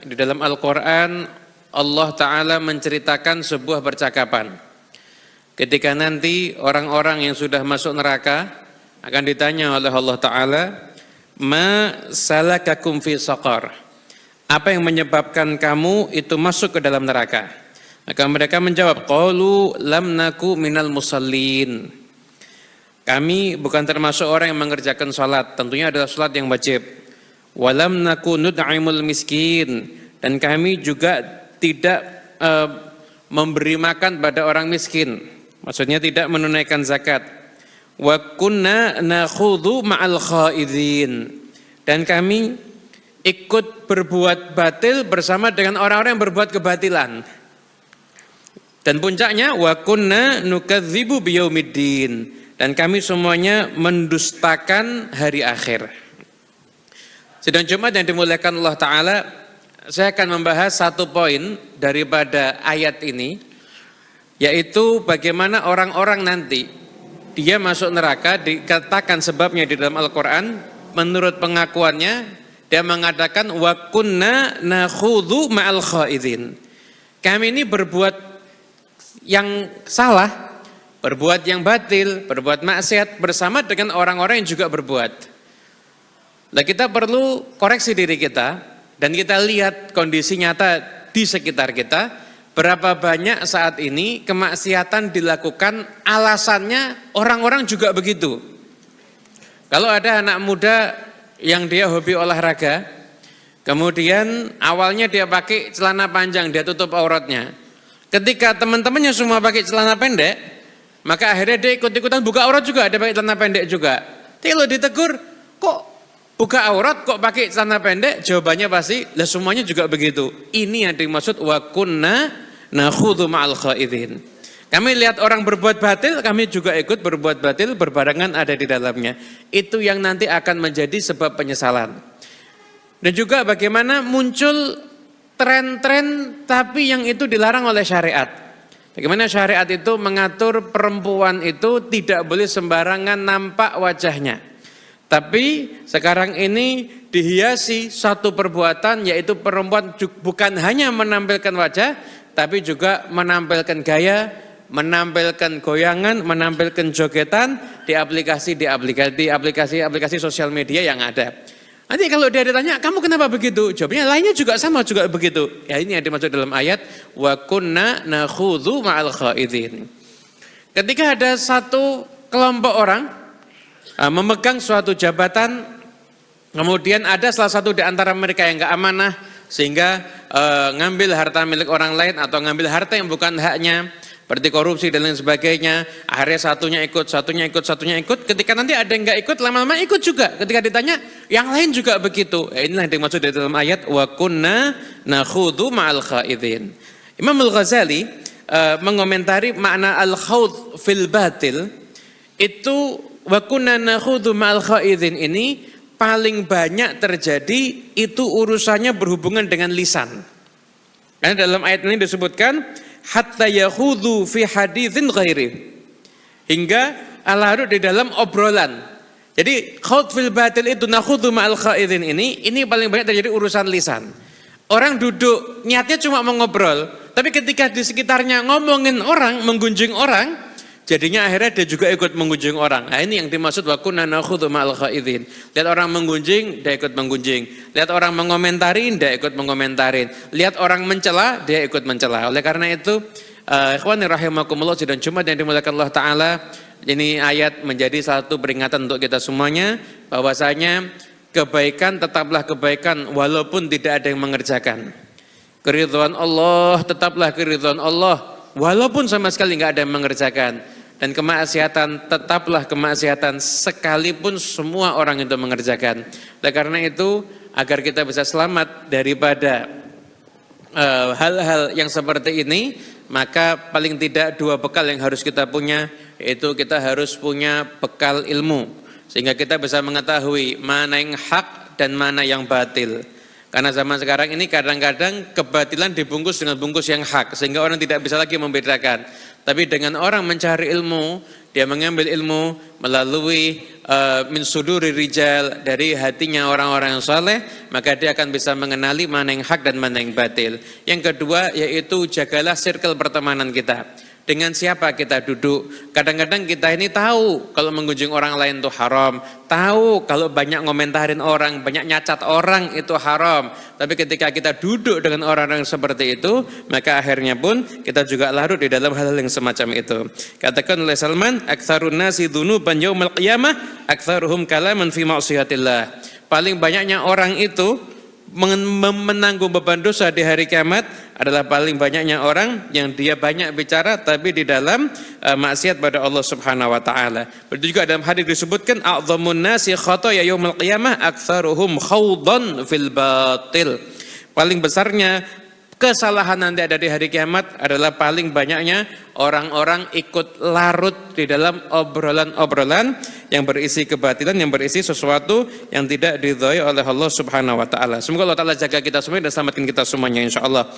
di dalam Al-Quran Allah Ta'ala menceritakan sebuah percakapan. Ketika nanti orang-orang yang sudah masuk neraka akan ditanya oleh Allah Ta'ala, ma salakakum fi saqar, apa yang menyebabkan kamu itu masuk ke dalam neraka? Maka mereka menjawab, qalu lam naku minal musallin, kami bukan termasuk orang yang mengerjakan salat, tentunya adalah salat yang wajib. Walam naku nud'imul miskin, dan kami juga tidak memberi makan pada orang miskin, maksudnya tidak menunaikan zakat. Wa kunna nakhudhu ma'al khaidin, dan kami ikut berbuat batil bersama dengan orang-orang yang berbuat kebatilan. Dan puncaknya wa kunna nukadzibu biyaumiddin, dan kami semuanya mendustakan hari akhir. Sidang Jumat yang dimuliakan Allah Ta'ala, saya akan membahas satu poin daripada ayat ini, yaitu bagaimana orang-orang nanti dia masuk neraka, dikatakan sebabnya di dalam Al-Quran, menurut pengakuannya dia mengatakan wa kunna nakhudhu ma'al khaidin, kami ini berbuat yang salah, berbuat yang batil, berbuat maksiat bersama dengan orang-orang yang juga berbuat. Nah, kita perlu koreksi diri kita dan kita lihat kondisi nyata di sekitar kita. Berapa banyak saat ini kemaksiatan dilakukan alasannya orang-orang juga begitu. Kalau ada anak muda yang dia hobi olahraga, kemudian awalnya dia pakai celana panjang, dia tutup auratnya. Ketika teman-temannya semua pakai celana pendek, maka akhirnya dia ikut-ikutan buka aurat juga, dia pakai celana pendek juga. Tapi kalau ditegur, kok buka aurat, kok pakai celana pendek? Jawabannya pasti, lah semuanya juga begitu. Ini yang dimaksud wa kunna nakhudhu ma'al khaidin. Kami lihat orang berbuat batil, kami juga ikut berbuat batil, berbarengan ada di dalamnya. Itu yang nanti akan menjadi sebab penyesalan. Dan juga bagaimana muncul tren-tren tapi yang itu dilarang oleh syariat. Bagaimana syariat itu mengatur perempuan itu tidak boleh sembarangan nampak wajahnya. Tapi sekarang ini dihiasi satu perbuatan, yaitu perempuan bukan hanya menampilkan wajah, tapi juga menampilkan gaya, menampilkan goyangan, menampilkan jogetan di aplikasi sosial media yang ada. Nanti kalau dia ditanya, kamu kenapa begitu? Jawabnya lainnya juga sama, juga begitu. Ya, ini yang dimaksud dalam ayat wa kunna nakhudhu ma'al khaidin. Ketika ada satu kelompok orang memegang suatu jabatan, kemudian ada salah satu di antara mereka yang enggak amanah, sehingga ngambil harta milik orang lain atau ngambil harta yang bukan haknya, seperti korupsi dan lain sebagainya. Akhirnya satunya ikut. Ketika nanti ada yang enggak ikut, lama-lama ikut juga. Ketika ditanya, yang lain juga begitu. Inilah yang dimaksud di dalam ayat wa kunna nakhudhu ma'al khaidin. Imam Al-Ghazali mengomentari makna al-khawd fil batil itu, wa kunna nakhudhu ma'al khaidin ini paling banyak terjadi itu urusannya berhubungan dengan lisan. Karena dalam ayat ini disebutkan hatta yakhudhu fi haditsin ghairi, hingga larut di dalam obrolan. Jadi khawd fil batil itu nakhudhu ma'al khaidin ini paling banyak terjadi urusan lisan. Orang duduk niatnya cuma mau ngobrol, tapi ketika di sekitarnya ngomongin orang, menggunjing orang, jadinya akhirnya dia juga ikut menggunjing orang. Nah, ini yang dimaksud wa kunna nakhudhu ma'al khaidin. Lihat orang menggunjing, dia ikut menggunjing. Lihat orang menkomentarin, dia ikut menkomentarin. Lihat orang mencela, dia ikut mencela. Oleh karena itu, ikhwani rahimakumullah, sidang Jumat yang dimuliakan Allah Ta'ala, ini ayat menjadi satu peringatan untuk kita semuanya, bahwasanya kebaikan tetaplah kebaikan walaupun tidak ada yang mengerjakan. Keridhaan Allah tetaplah keridhaan Allah walaupun sama sekali nggak ada yang mengerjakan. Dan kemaksiatan tetaplah kemaksiatan sekalipun semua orang itu mengerjakan. Oleh karena itu, agar kita bisa selamat daripada hal-hal yang seperti ini, maka paling tidak dua bekal yang harus kita punya, yaitu kita harus punya bekal ilmu, sehingga kita bisa mengetahui mana yang hak dan mana yang batil. Karena zaman sekarang ini kadang-kadang kebatilan dibungkus dengan bungkus yang hak, sehingga orang tidak bisa lagi membedakan. Tapi dengan orang mencari ilmu, dia mengambil ilmu melalui min suduri rijal, dari hatinya orang-orang yang saleh, maka dia akan bisa mengenali mana yang hak dan mana yang batil. Yang kedua yaitu jagalah circle pertemanan kita. Dengan siapa kita duduk. Kadang-kadang kita ini tahu kalau mengunjungi orang lain itu haram, tahu kalau banyak ngomentarin orang, banyak nyacat orang itu haram. Tapi ketika kita duduk dengan orang-orang seperti itu, maka akhirnya pun kita juga larut di dalam hal-hal yang semacam itu. Katakan oleh Salman, aktsarun nasi dzunuban yaumil qiyamah aktsaruhum kalaman fi ma'siyatillah. Paling banyaknya orang itu menanggung beban dosa di hari kiamat adalah paling banyaknya orang yang dia banyak bicara tapi di dalam maksiat pada Allah Subhanahu wa taala. Begitu juga dalam hadis disebutkan a'dhamun nasi khataya yaumil qiyamah aktsaruhum khawdan fil batil. Paling besarnya kesalahan nanti ada di hari kiamat adalah paling banyaknya orang-orang ikut larut di dalam obrolan-obrolan yang berisi kebatilan, yang berisi sesuatu yang tidak diridhai oleh Allah Subhanahu wa taala. Semoga Allah taala jaga kita semua dan selamatkan kita semuanya insyaallah.